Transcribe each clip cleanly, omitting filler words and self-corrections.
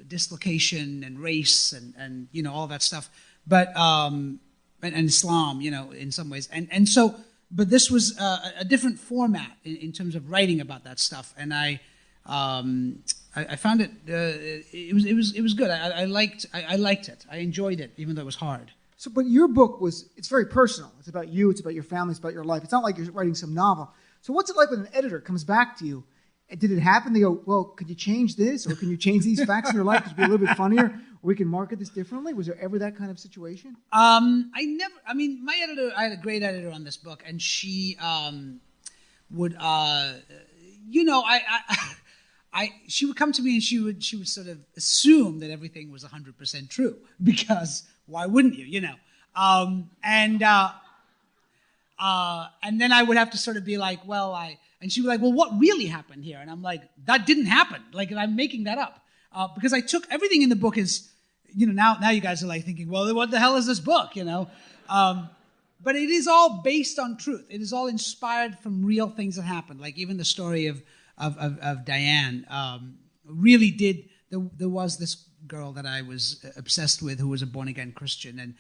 dislocation and race and all that stuff, but and Islam, in some ways, and so. But this was a different format in terms of writing about that stuff, and I found it. It was good. I liked it. I enjoyed it, even though it was hard. So, but your book it's very personal. It's about you. It's about your family. It's about your life. It's not like you're writing some novel. So, what's it like when an editor comes back to you? Did it happen? They go, well, could you change this, or can you change these facts in your life to be a little bit funnier, or we can market this differently? Was there ever that kind of situation? My editor, I had a great editor on this book, and she would, she would come to me and she would sort of assume that everything was 100% true, because why wouldn't you, and then I would have to sort of be like, and she was like, well, what really happened here? And I'm like, that didn't happen. Like, I'm making that up. Because I took everything in the book is, now you guys are like thinking, well, what the hell is this book, But it is all based on truth. It is all inspired from real things that happened. Like even the story of Diane really did, there was this girl that I was obsessed with who was a born-again Christian. And,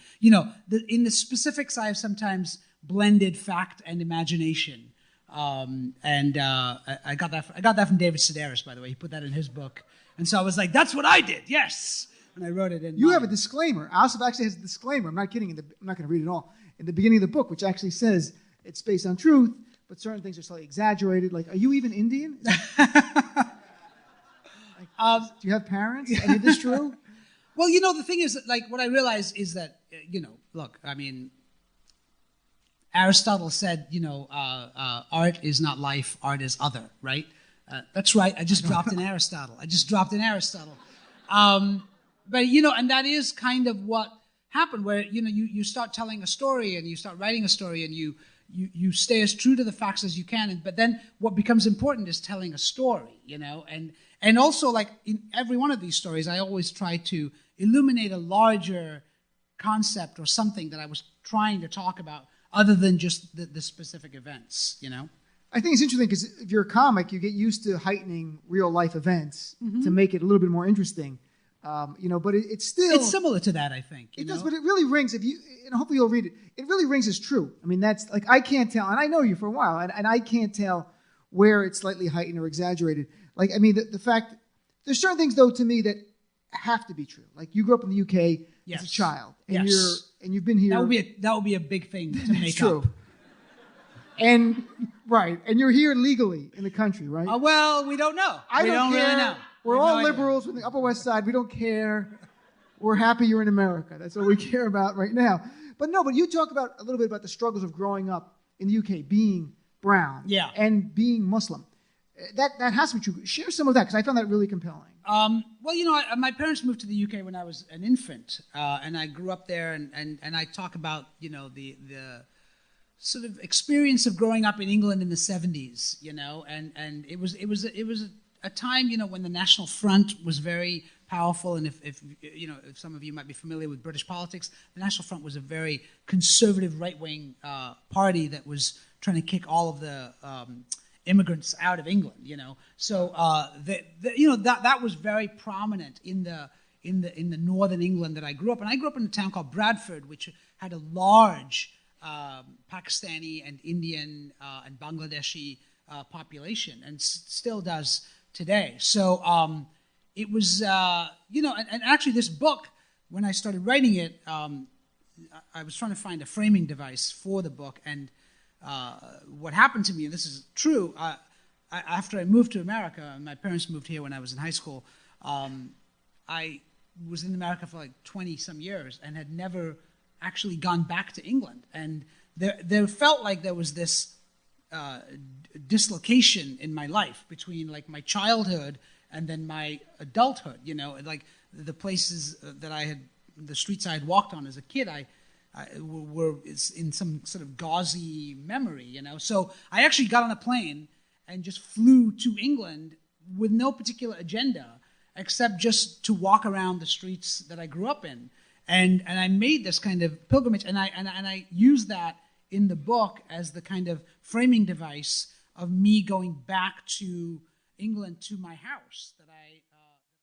in the specifics, I have sometimes blended fact and imagination. I got that from David Sedaris, by the way. He put that in his book, and so I was like, "That's what I did." Yes, and I wrote it in. You have a disclaimer. Aasif actually has a disclaimer. I'm not kidding. I'm not going to read it all. In the beginning of the book, which actually says it's based on truth, but certain things are slightly exaggerated. Like, are you even Indian? Do you have parents? Is this true? Well, the thing is, like, what I realize is that, look, I mean. Aristotle said, art is not life, art is other, right? That's right. I just dropped in Aristotle. But, and that is kind of what happened, where, you start telling a story and you start writing a story and you stay as true to the facts as you can. But then what becomes important is telling a story, and also, like, in every one of these stories, I always try to illuminate a larger concept or something that I was trying to talk about, other than just the specific events, I think it's interesting because if you're a comic, you get used to heightening real-life events to make it a little bit more interesting, but it's still... It's similar to that, I think. It does, but it really rings, and hopefully you'll read it, it really rings as true. I mean, that's, like, I can't tell, and I know you for a while, and I can't tell where it's slightly heightened or exaggerated. Like, I mean, the fact... There's certain things, though, to me that have to be true. Like, you grew up in the UK as a child, and you've been here. That would be a big thing to make true. up. And right, and you're here legally in the country, right? Well, we don't know. We don't care. Really know. We're all liberals from the Upper West Side. We don't care. We're happy you're in America. That's what we care about right now. But you talk about a little bit about the struggles of growing up in the UK, being brown, and being Muslim. That has to be true. Share some of that, because I found that really compelling. My parents moved to the UK when I was an infant, and I grew up there, and I talk about, the sort of experience of growing up in England in the 70s, and it was a time, when the National Front was very powerful, and if some of you might be familiar with British politics, the National Front was a very conservative right-wing party that was trying to kick all of the immigrants out of England, So that was very prominent in the northern England that I grew up in. I grew up in a town called Bradford, which had a large Pakistani and Indian and Bangladeshi population, and still does today. So it was, and actually this book, when I started writing it, I was trying to find a framing device for the book, and what happened to me, and this is true, after I moved to America, and my parents moved here when I was in high school, I was in America for like 20-some years and had never actually gone back to England. And there felt like there was this dislocation in my life between like my childhood and then my adulthood, like the places that the streets I had walked on as a kid, were in some sort of gauzy memory, So I actually got on a plane and just flew to England with no particular agenda except just to walk around the streets that I grew up in. And I made this kind of pilgrimage, and I used that in the book as the kind of framing device of me going back to England, to my house.